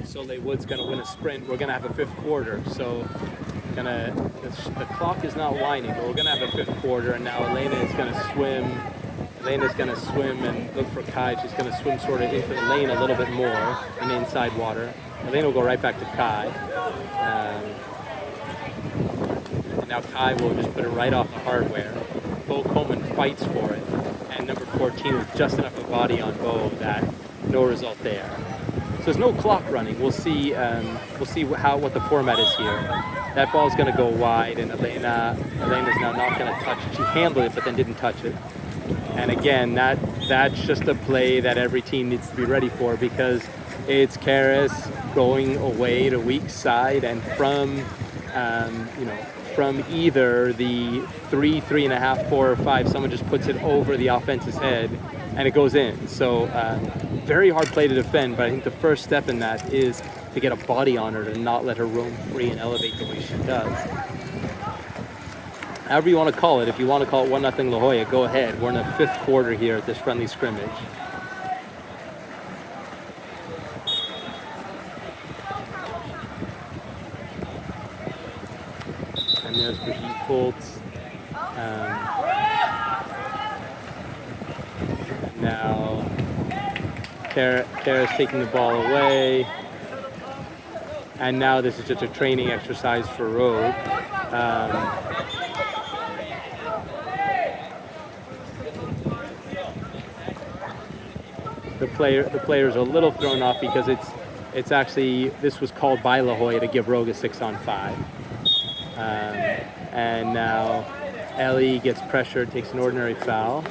Soleil Wood's going to win a sprint, we're going to have a fifth quarter. So the clock is not winding, but we're going to have a fifth quarter, and now Elena is going to swim. Elena's going to swim and look for Kai. She's going to swim sort of into the lane a little bit more in the inside water. Elena will go right back to Kai. And now Kai will just put it right off the hardware. Bo Coleman fights for it. And number 14 with just enough of body on Bo that no result there. So there's no clock running. We'll see what the format is here. That ball's going to go wide, and Elena's now not going to touch it. She handled it, but then didn't touch it. And again, that's just a play that every team needs to be ready for, because it's Karis going away to weak side, and from either the 3, 3.5, 4, or 5, someone just puts it over the offense's head and it goes in. So very hard play to defend, but I think the first step in that is to get a body on her, to not let her roam free and elevate the way she does. However you want to call it. If you want to call it 1-0 La Jolla, go ahead. We're in the fifth quarter here at this friendly scrimmage. And there's Brigitte Fultz. Now, Kara's taking the ball away. And now this is just a training exercise for Rogue. The player's a little thrown off because it's actually, this was called by La Jolla to give Rogue a 6-on-5. And now Ellie gets pressured, takes an ordinary foul.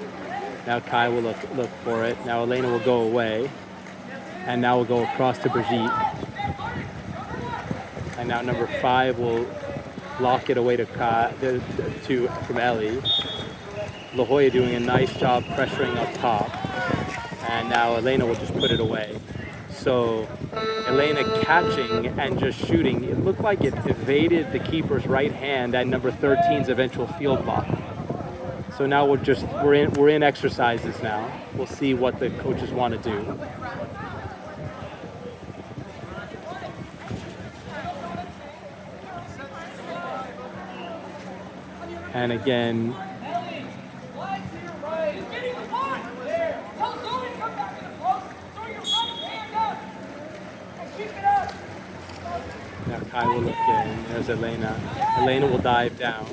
Now Kai will look for it. Now Elena will go away. And now we'll go across to Brigitte. And now number 5 will lock it away to Kai, from Ellie. La Jolla doing a nice job pressuring up top. And now Elena will just put it away. So Elena catching and just shooting. It looked like it evaded the keeper's right hand and number 13's eventual field block. So now we're in exercises now. We'll see what the coaches want to do. And again, now Kai will look in. There's Elena. Elena will dive down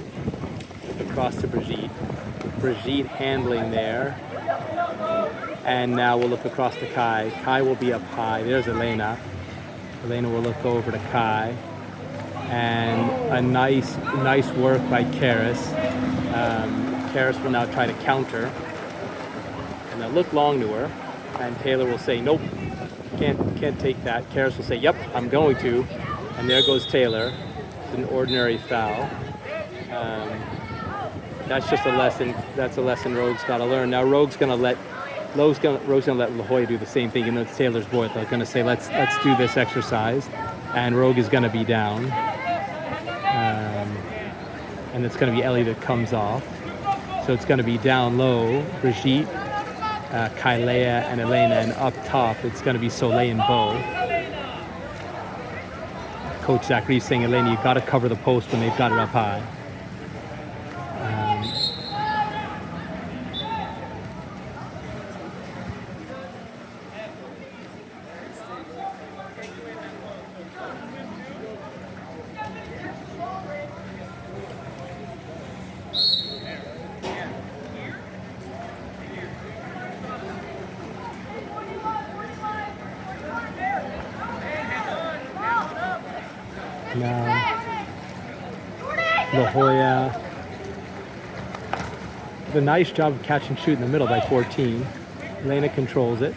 across to Brigitte. Brigitte handling there. And now we'll look across to Kai. Kai will be up high. There's Elena. Elena will look over to Kai. And a nice work by Karis. Karis will now try to counter. And they'll look long to her. And Taylor will say, nope, can't take that. Karis will say, yep, I'm going to. And there goes Taylor. It's an ordinary foul. That's just a lesson. That's a lesson Rogue's got to learn. Now Rogue's going to let La Jolla do the same thing. Even though it's Taylor's boy, they're going to say, let's do this exercise. And Rogue is going to be down. And it's going to be Ellie that comes off. So it's going to be down low, Brigitte, Kailea, and Elena. And up top, it's going to be Soleil and Bo. Coach Zach Reeves saying, Elena, you've got to cover the post when they've got it up high. Now, La Jolla, the nice job of catch and shoot in the middle by 14. Elena controls it.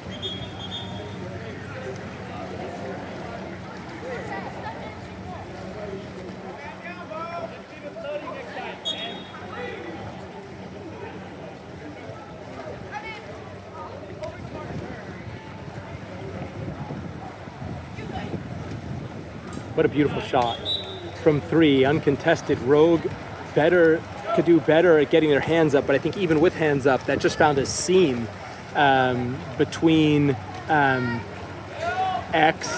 What a beautiful shot from 3, uncontested. Rogue could do better at getting their hands up, but I think even with hands up, that just found a seam between X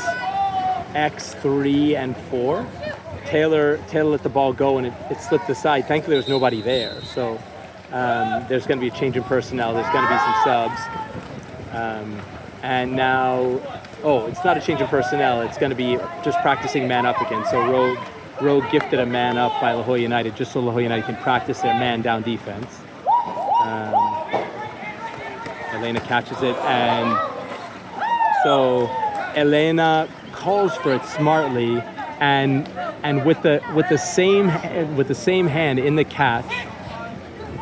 X3 and 4. Taylor let the ball go and it slipped aside. Thankfully, there was nobody there. So there's going to be a change in personnel. There's going to be some subs. And now, it's not a change in personnel. It's going to be just practicing man up again. So Rogue gifted a man up by La Jolla United just so La Jolla United can practice their man down defense. Elena catches it, and so Elena calls for it smartly, and with the same hand in the catch,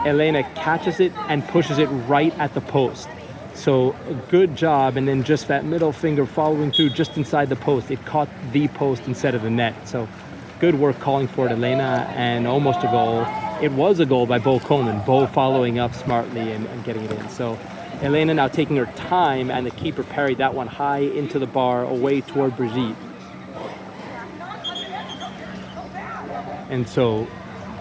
Elena catches it and pushes it right at the post. So good job, and then just that middle finger following through just inside the post. It caught the post instead of the net. So good work calling for it, Elena, and almost a goal. It was a goal by Bo Coleman. Bo following up smartly and getting it in. So Elena now taking her time, and the keeper parried that one high into the bar away toward Brigitte. And so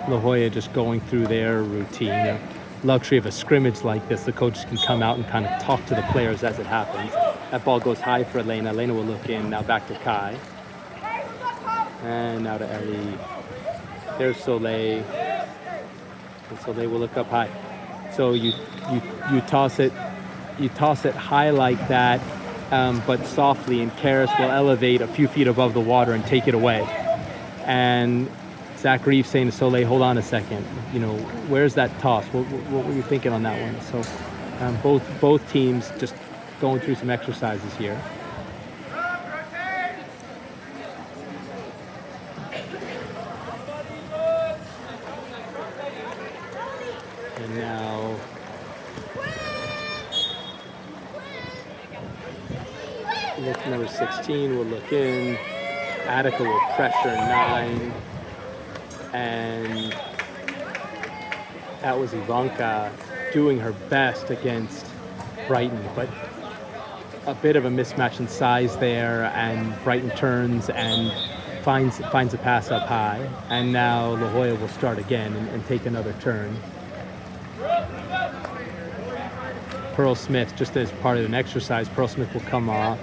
La Jolla just going through their routine. The luxury of a scrimmage like this, the coaches can come out and kind of talk to the players as it happens. That ball goes high for Elena. Elena will look in. Now back to Kai. And now to Ellie. There's Soleil. And Soleil will look up high. So you toss it high like that, but softly, and Karis will elevate a few feet above the water and take it away. And Zach Reeves saying to Soleil, hold on a second, where's that toss? What were you thinking on that one? So both teams just going through some exercises here. And now look, number 16 will look in. Attica will pressure 9. And that was Ivanka doing her best against Brighton, but a bit of a mismatch in size there, and Brighton turns and finds a pass up high. And now La Jolla will start again and take another turn. Pearl Smith, just as part of an exercise, Pearl Smith will come off,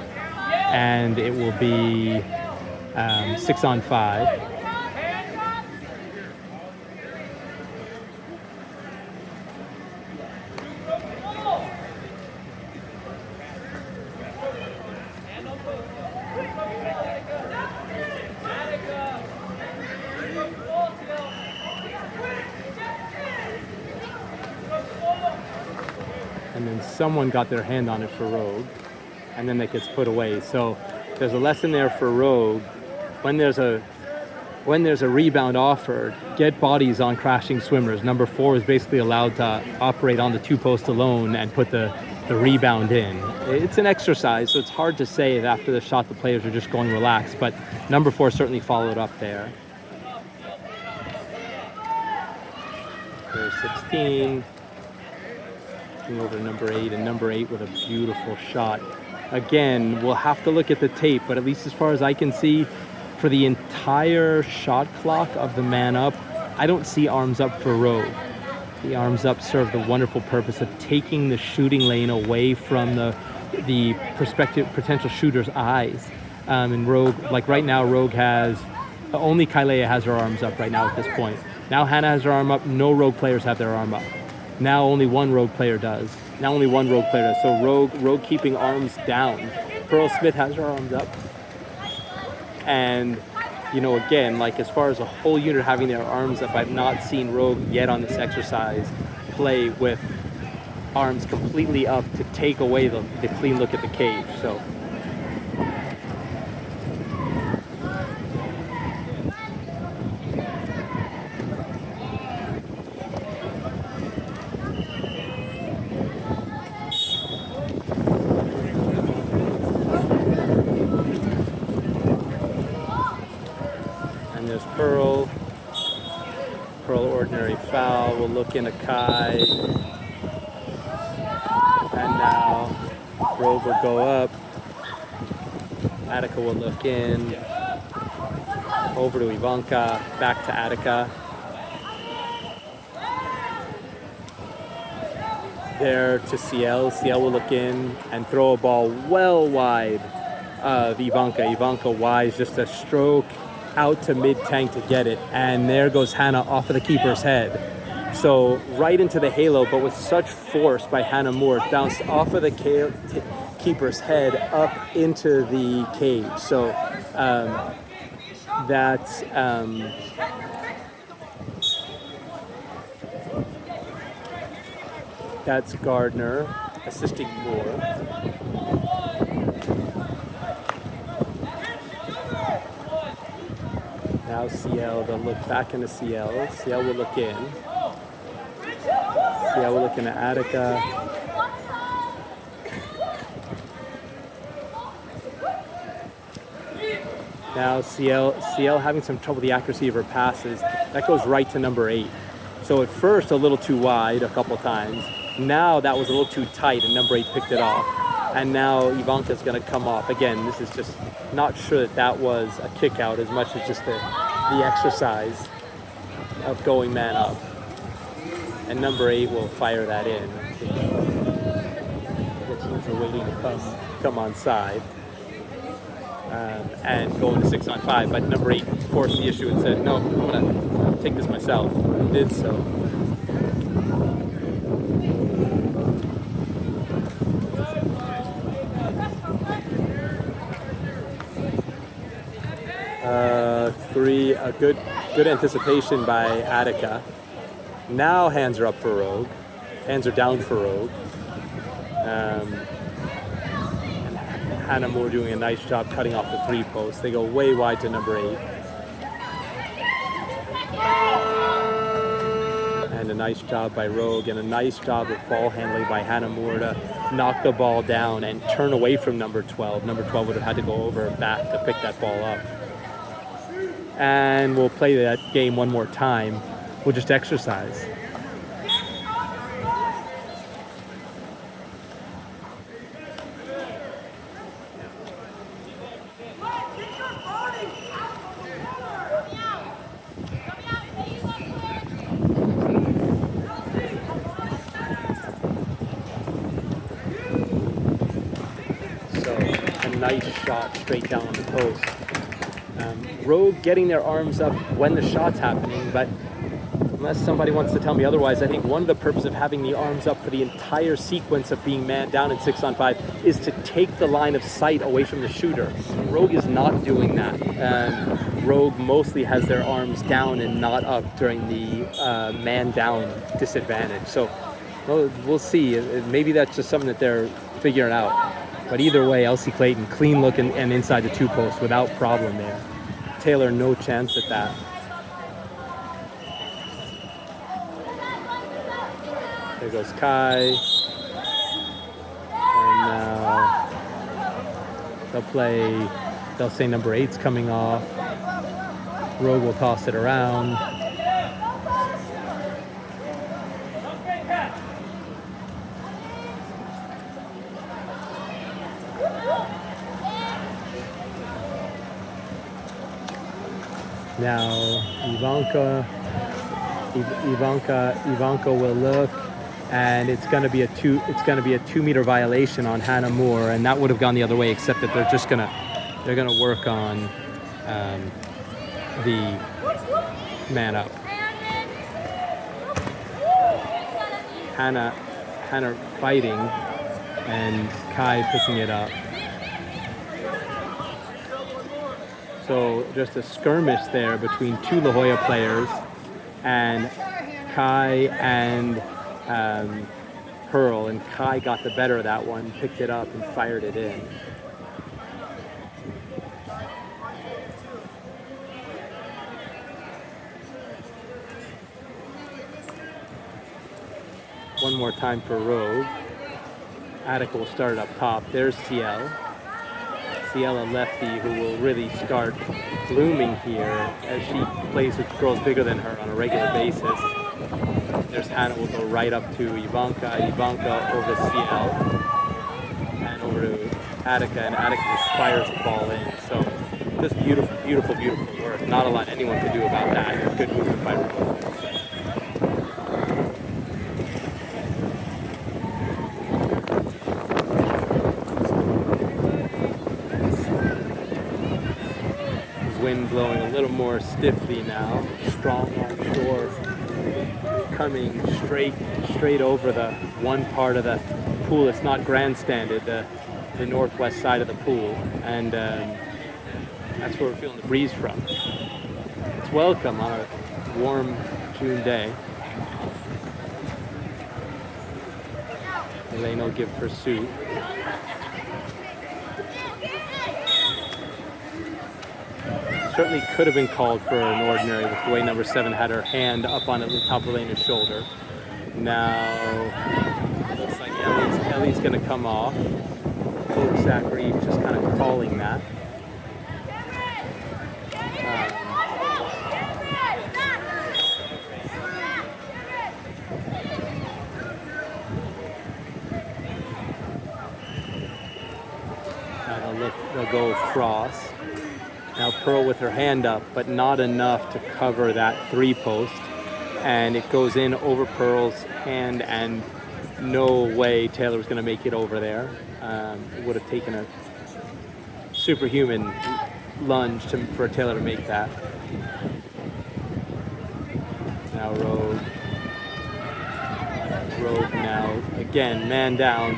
and it will be 6-on-5. And then someone got their hand on it for Rogue, and then that gets put away. So there's a lesson there for Rogue. When there's a rebound offered, get bodies on crashing swimmers. Number 4 is basically allowed to operate on the 2-post alone and put the rebound in. It's an exercise, so it's hard to say that after the shot the players are just going relaxed, but number 4 certainly followed up there. There's 16. Over to number 8, and number 8 with a beautiful shot. Again, we'll have to look at the tape, but at least as far as I can see, for the entire shot clock of the man up, I don't see arms up for Rogue. The arms up serve the wonderful purpose of taking the shooting lane away from the prospective potential shooter's eyes. And Rogue, like right now, Rogue has only Kailea has her arms up right now at this point. Now Hannah has her arm up. No Rogue players have their arm up. Now only one Rogue player does. So Rogue keeping arms down. Pearl Smith has her arms up. And, again, like as far as a whole unit having their arms up, I've not seen Rogue yet on this exercise play with arms completely up to take away the clean look at the cage. So. Pearl ordinary foul, will look into Kai, and now Rogue will go up, Attica will look in, over to Ivanka, back to Attica, there to CL will look in and throw a ball well wide of Ivanka. Ivanka wise, just a stroke out to mid-tank to get it. And there goes Hannah off of the keeper's head. So right into the halo, but with such force by Hannah Moore, bounced off of the keeper's head up into the cage. So that's Gardner assisting Moore. Now CL, they'll look back into CL. CL will look in. CL will look into Attica. Now CL having some trouble with the accuracy of her passes. That goes right to number 8. So at first a little too wide a couple times. Now that was a little too tight and number 8 picked it off. And now Ivanka's going to come off. Again, this is just not sure that was a kick out as much as just the exercise of going man up. And number 8 will fire that in. The teams are waiting to come on side. And go into 6-on-5, but number 8 forced the issue and said, no, I'm going to take this myself, and did so. A good anticipation by Attica. Now hands are up for Rogue. Hands are down for Rogue. Hannah Moore doing a nice job cutting off the 3 posts. They go way wide to number 8. And a nice job by Rogue and a nice job of ball handling by Hannah Moore to knock the ball down and turn away from number 12. Number 12 would have had to go over and back to pick that ball up. And we'll play that game one more time. We'll just exercise. Nice shot straight down on the post. Rogue getting their arms up when the shot's happening, but unless somebody wants to tell me otherwise, I think one of the purposes of having the arms up for the entire sequence of being manned down in 6-on-5 is to take the line of sight away from the shooter. Rogue is not doing that. Rogue mostly has their arms down and not up during the man down disadvantage. So we'll see. Maybe that's just something that they're figuring out. But either way, Elsie Clayton, clean look and inside the 2 posts without problem there. Taylor, no chance at that. There goes Kai. And now they'll say number 8's coming off. Rogue will toss it around. Now Ivanka will look, and it's going to be a 2-meter violation on Hannah Moore, and that would have gone the other way, except that they're gonna work on the man up. Hannah fighting, and Kai picking it up. So just a skirmish there between 2 La Jolla players, and Kai and Pearl, and Kai got the better of that one, picked it up and fired it in. One more time for Rogue. Attica will start it up top. There's CL. CL, a lefty who will really start blooming here as she plays with girls bigger than her on a regular basis. There's Hannah, will go right up to Ivanka. Ivanka over to CL and over to Attica, and Attica just fires the ball in. So just beautiful, beautiful, beautiful work. Not a lot anyone can do about that. Good movement by Rogue. wind blowing a little more stiffly now. Strong onshore, coming straight over the one part of the pool. It's not grandstanded, the northwest side of the pool, and that's where we're feeling the breeze from. It's welcome on a warm June day. Elena will give pursuit. Certainly could have been called for an ordinary with the way number 7 had her hand up on the top of Elena's shoulder. Now, looks like Ellie's going to come off. Coach Zachary just kind of calling that. They'll go across. Now Pearl with her hand up, but not enough to cover that 3-post. And it goes in over Pearl's hand, and no way Taylor was going to make it over there. It would have taken a superhuman lunge for Taylor to make that. Now Rogue now, again, man down.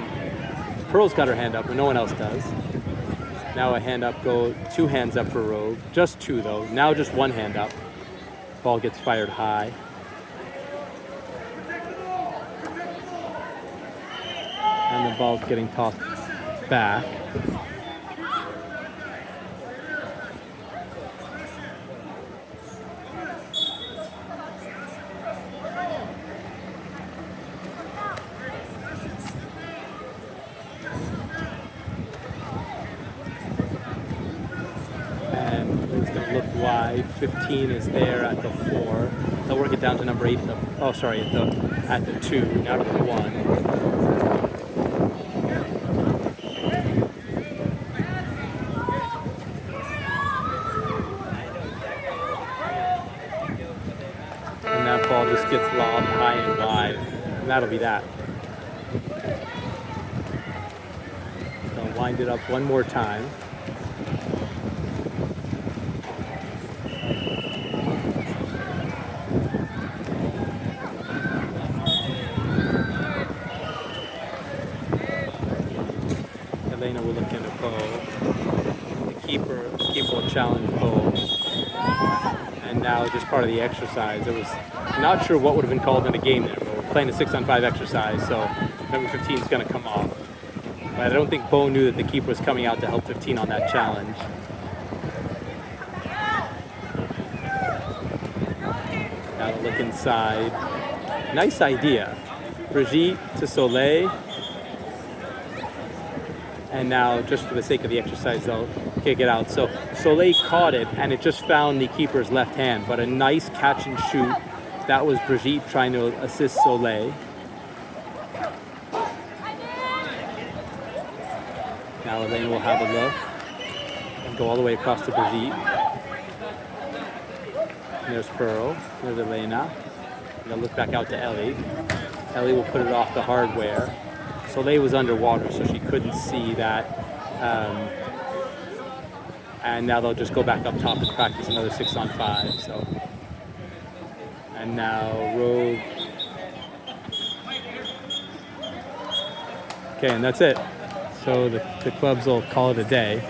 Pearl's got her hand up, but no one else does. Now a hand up, 2 hands up for Rogue. Just 2 though. Now just 1 hand up. Ball gets fired high. And the ball's getting tossed back. Wide. 15 is there at the 4. They'll work it down to number 8. At the 2. Now to the 1. And that ball just gets lobbed high and wide. And that'll be that. They'll wind it up one more time. Elena will look into Bo. The keeper will challenge Bo. And now just part of the exercise. It was not sure what would have been called in a game there, but we're playing a 6-on-5 exercise, so number 15 is going to come off. But I don't think Bo knew that the keeper was coming out to help 15 on that challenge. Now to look inside. Nice idea. Brigitte to Soleil. And now, just for the sake of the exercise, they'll kick it out. So Soleil caught it, and it just found the keeper's left hand. But a nice catch and shoot. That was Brigitte trying to assist Soleil. Now Elaine will have a look and go all the way across to Brigitte. And there's Pearl. There's Elena. And they'll look back out to Ellie. Ellie will put it off the hardware. Soleil was underwater, so she couldn't see that. And now they'll just go back up top and practice another 6-on-5. So, and now Rogue. Okay, and that's it. So the clubs will call it a day.